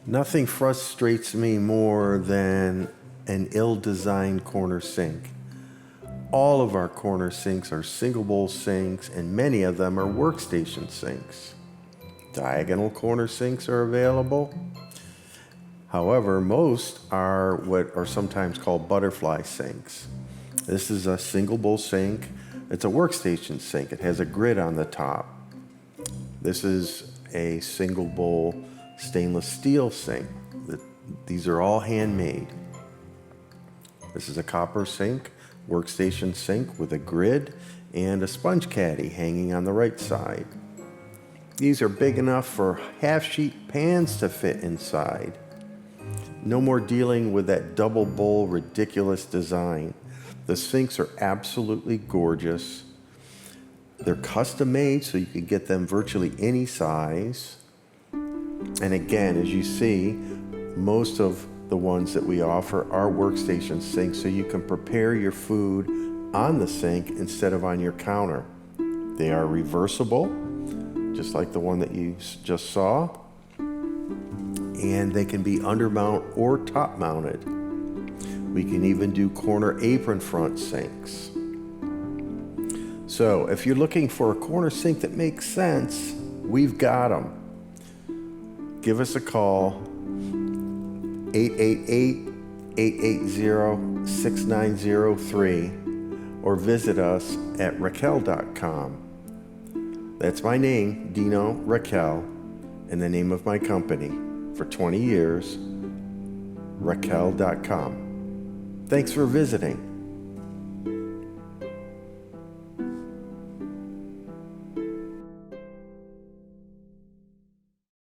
Nothing frustrates me more than an ill-designed corner sink. All of our corner sinks are single bowl sinks, and many of them are workstation sinks. Diagonal corner sinks are available. However, most are what are sometimes called butterfly sinks. This is a single bowl sink. It's a workstation sink. It has a grid on the top. This is a single bowl stainless steel sink. These are all handmade. This is a copper sink, workstation sink with a grid and a sponge caddy hanging on the right side. These are big enough for half-sheet pans to fit inside. No more dealing with that double bowl ridiculous design. The sinks are absolutely gorgeous. They're custom made so you can get them virtually any size. And again, as you see, most of the ones that we offer are workstation sinks so you can prepare your food on the sink instead of on your counter. They are reversible, just like the one that you just saw. And they can be undermount or top mounted. We can even do corner apron front sinks. So if you're looking for a corner sink that makes sense, we've got them. Give us a call, 888-880-6903, or visit us at Rachiele.com. That's my name, Dino Rachiele, and the name of my company for 20 years, Rachiele.com. Thanks for visiting.